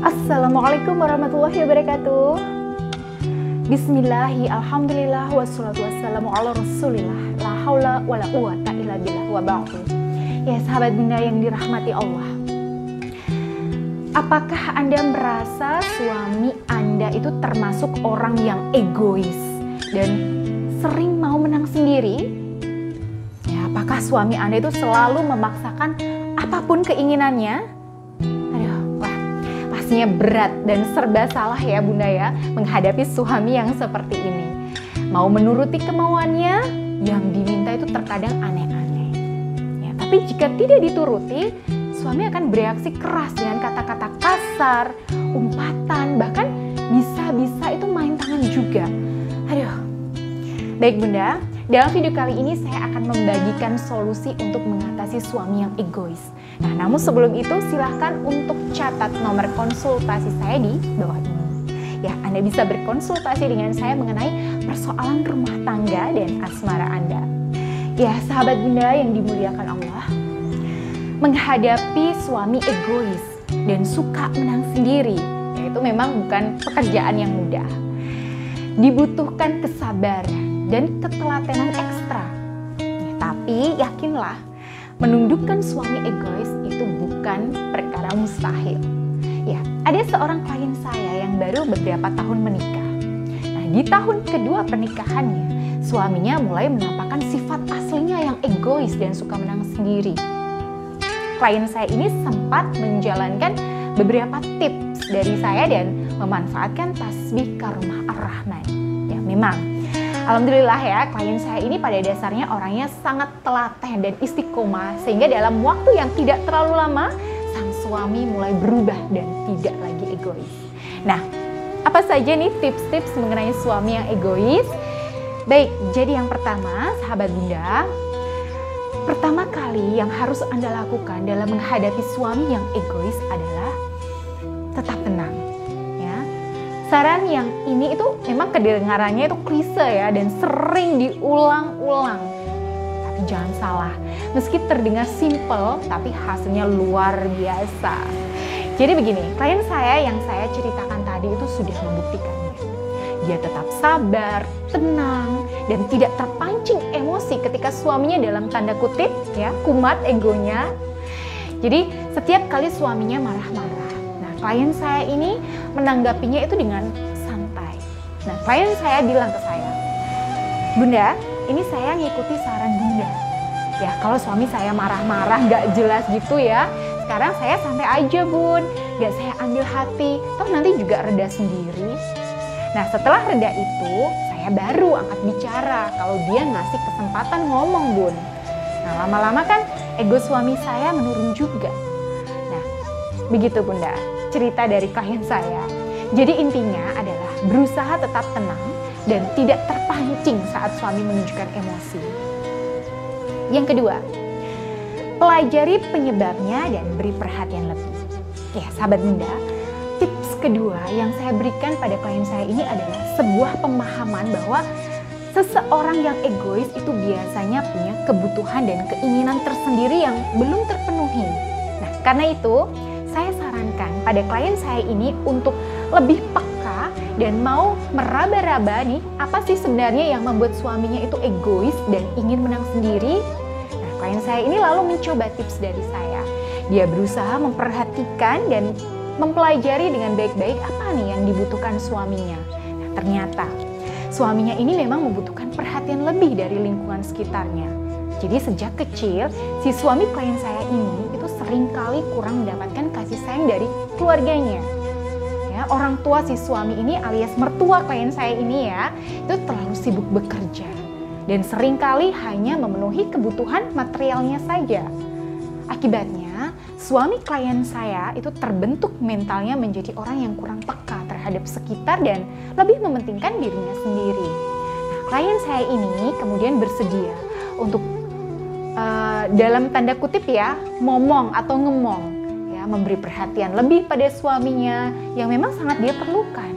Assalamualaikum warahmatullahi wabarakatuh. Bismillahi, alhamdulillah, wassalatu wassalamu ala rasulillah. La haula wa la quwata illa billah wa ba'du. Ya sahabat Bunda yang dirahmati Allah, apakah Anda merasa suami Anda itu termasuk orang yang egois dan sering mau menang sendiri? Ya, apakah suami Anda itu selalu memaksakan apapun keinginannya? Pastinya berat dan serba salah ya Bunda ya menghadapi suami yang seperti ini. Mau menuruti kemauannya, yang diminta itu terkadang aneh-aneh. Ya, tapi jika tidak dituruti, suami akan bereaksi keras dengan kata-kata kasar, umpatan, bahkan bisa-bisa itu main tangan juga. Aduh. Baik Bunda, dalam video kali ini saya akan membagikan solusi untuk mengatasi suami yang egois. Nah, namun sebelum itu silahkan untuk catat nomor konsultasi saya di bawah ini. Ya, Anda bisa berkonsultasi dengan saya mengenai persoalan rumah tangga dan asmara Anda. Ya, sahabat Bunda yang dimuliakan Allah, menghadapi suami egois dan suka menang sendiri, yaitu memang bukan pekerjaan yang mudah. Dibutuhkan kesabaran dan ketelatenan ekstra. Ya, tapi yakinlah, menundukkan suami egois itu bukan perkara mustahil. Ya, ada seorang klien saya yang baru beberapa tahun menikah. Nah, di tahun kedua pernikahannya, suaminya mulai menampakkan sifat aslinya yang egois dan suka menang sendiri. Klien saya ini sempat menjalankan beberapa tips dari saya dan memanfaatkan tasbih Karomah Ar-Rahman. Ya, memang alhamdulillah ya, klien saya ini pada dasarnya orangnya sangat telateh dan istiqomah, sehingga dalam waktu yang tidak terlalu lama, sang suami mulai berubah dan tidak lagi egois. Nah, apa saja nih tips-tips mengenai suami yang egois? Baik, jadi yang pertama, sahabat Bunda, pertama kali yang harus Anda lakukan dalam menghadapi suami yang egois adalah tetap tenang. Saran yang ini itu memang kedengarannya itu klise ya dan sering diulang-ulang. Tapi jangan salah, meski terdengar simple tapi hasilnya luar biasa. Jadi begini, klien saya yang saya ceritakan tadi itu sudah membuktikannya. Dia tetap sabar, tenang, dan tidak terpancing emosi ketika suaminya dalam tanda kutip ya kumat egonya. Jadi setiap kali suaminya marah-marah, klien saya ini menanggapinya itu dengan santai. Nah, klien saya bilang ke saya, Bunda, ini saya ngikuti saran Bunda. Ya, kalau suami saya marah-marah gak jelas gitu ya, sekarang saya santai aja Bun, gak saya ambil hati, toh nanti juga reda sendiri. Nah, setelah reda itu, saya baru angkat bicara kalau dia ngasih kesempatan ngomong Bun. Nah, lama-lama kan ego suami saya menurun juga. Nah, begitu Bunda cerita dari klien saya. Jadi intinya adalah berusaha tetap tenang dan tidak terpancing saat suami menunjukkan emosi. Yang kedua, pelajari penyebabnya dan beri perhatian lebih. Ya, sahabat Bunda, tips kedua yang saya berikan pada klien saya ini adalah sebuah pemahaman bahwa seseorang yang egois itu biasanya punya kebutuhan dan keinginan tersendiri yang belum terpenuhi. Nah, karena itu saya sarankan pada klien saya ini untuk lebih peka dan mau meraba-raba nih apa sih sebenarnya yang membuat suaminya itu egois dan ingin menang sendiri. Nah, klien saya ini lalu mencoba tips dari saya. Dia berusaha memperhatikan dan mempelajari dengan baik-baik apa nih yang dibutuhkan suaminya. Nah, ternyata suaminya ini memang membutuhkan perhatian lebih dari lingkungan sekitarnya. Jadi sejak kecil, si suami klien saya ini itu seringkali kurang mendapatkan kasih sayang dari keluarganya. Ya, orang tua si suami ini alias mertua klien saya ini ya, itu terlalu sibuk bekerja. Dan seringkali hanya memenuhi kebutuhan materialnya saja. Akibatnya, suami klien saya itu terbentuk mentalnya menjadi orang yang kurang peka terhadap sekitar dan lebih mementingkan dirinya sendiri. Nah, klien saya ini kemudian bersedia untuk dalam tanda kutip ya, momong atau ngemong, ya, memberi perhatian lebih pada suaminya yang memang sangat dia perlukan.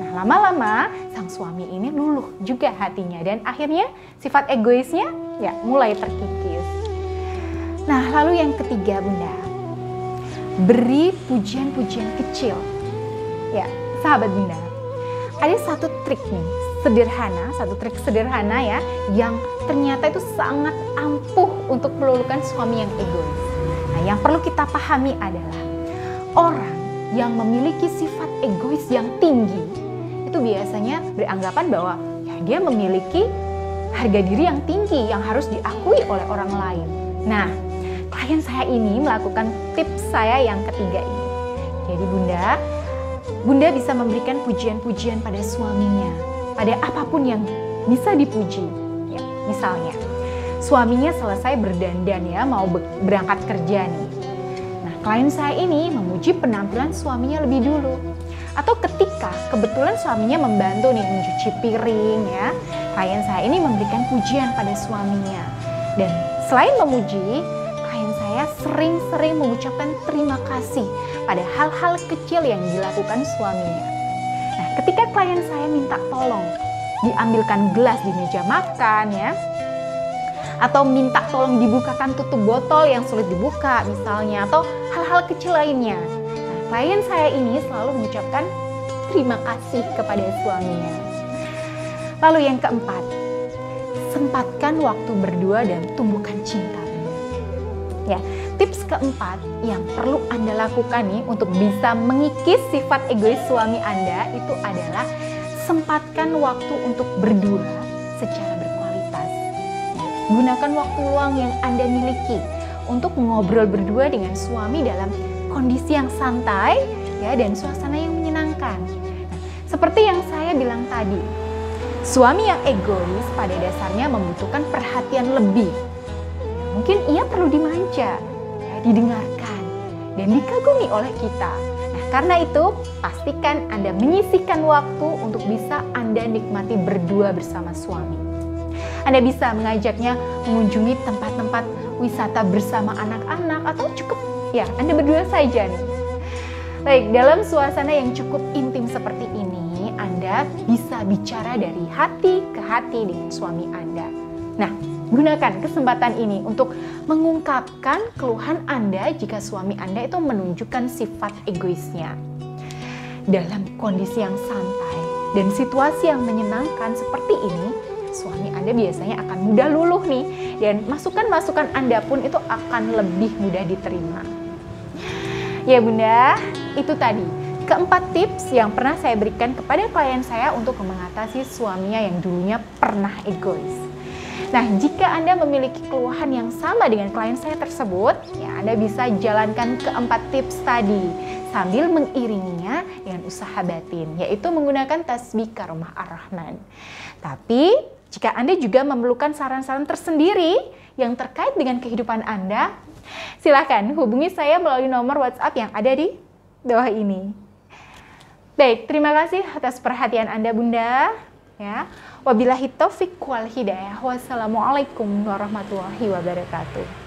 Nah, lama-lama sang suami ini luluh juga hatinya dan akhirnya sifat egoisnya ya mulai terkikis. Nah, lalu yang ketiga Bunda, beri pujian-pujian kecil Ya, sahabat Bunda, ada satu trik nih, satu trik sederhana ya, yang ternyata itu sangat ampuh untuk meluluhkan suami yang egois. Nah, yang perlu kita pahami adalah orang yang memiliki sifat egois yang tinggi itu biasanya beranggapan bahwa ya, dia memiliki harga diri yang tinggi yang harus diakui oleh orang lain. Nah, klien saya ini melakukan tips saya yang ketiga ini. Jadi Bunda bisa memberikan pujian-pujian pada suaminya, pada apapun yang bisa dipuji. Ya, misalnya, suaminya selesai berdandan ya, mau berangkat kerja nih. Nah, klien saya ini memuji penampilan suaminya lebih dulu. Atau ketika kebetulan suaminya membantu nih mencuci piring ya, klien saya ini memberikan pujian pada suaminya. Dan selain memuji, klien saya sering-sering mengucapkan terima kasih pada hal-hal kecil yang dilakukan suaminya. Nah, ketika klien saya minta tolong diambilkan gelas di meja makan ya, atau minta tolong dibukakan tutup botol yang sulit dibuka misalnya, atau hal-hal kecil lainnya. Nah, klien saya ini selalu mengucapkan terima kasih kepada suaminya. Lalu yang keempat, sempatkan waktu berdua dan tumbuhkan cinta. Ya, tips keempat yang perlu Anda lakukan nih untuk bisa mengikis sifat egois suami Anda itu adalah sempatkan waktu untuk berdua secara berkualitas. Gunakan waktu luang yang Anda miliki untuk ngobrol berdua dengan suami dalam kondisi yang santai ya, dan suasana yang menyenangkan. Nah, seperti yang saya bilang tadi, suami yang egois pada dasarnya membutuhkan perhatian lebih. Mungkin ia perlu dimanja, ya, didengarkan, dan dikagumi oleh kita. Nah, karena itu, pastikan Anda menyisihkan waktu untuk bisa Anda nikmati berdua bersama suami. Anda bisa mengajaknya mengunjungi tempat-tempat wisata bersama anak-anak, atau cukup ya Anda berdua saja nih. Baik, dalam suasana yang cukup intim seperti ini, Anda bisa bicara dari hati ke hati dengan suami Anda. Nah, gunakan kesempatan ini untuk mengungkapkan keluhan Anda jika suami Anda itu menunjukkan sifat egoisnya. Dalam kondisi yang santai dan situasi yang menyenangkan seperti ini, suami Anda biasanya akan mudah luluh nih, dan masukan-masukan Anda pun itu akan lebih mudah diterima. Ya Bunda, itu tadi keempat tips yang pernah saya berikan kepada klien saya untuk mengatasi suaminya yang dulunya pernah egois. Nah, jika Anda memiliki keluhan yang sama dengan klien saya tersebut, ya Anda bisa jalankan keempat tips tadi sambil mengiringinya dengan usaha batin, yaitu menggunakan tasbih Karomah Ar-Rahman. Tapi, jika Anda juga memerlukan saran-saran tersendiri yang terkait dengan kehidupan Anda, silakan hubungi saya melalui nomor WhatsApp yang ada di bawah ini. Baik, terima kasih atas perhatian Anda Bunda. Ya, wabillahi taufiq wal hidayah. Wassalamualaikum warahmatullahi wabarakatuh.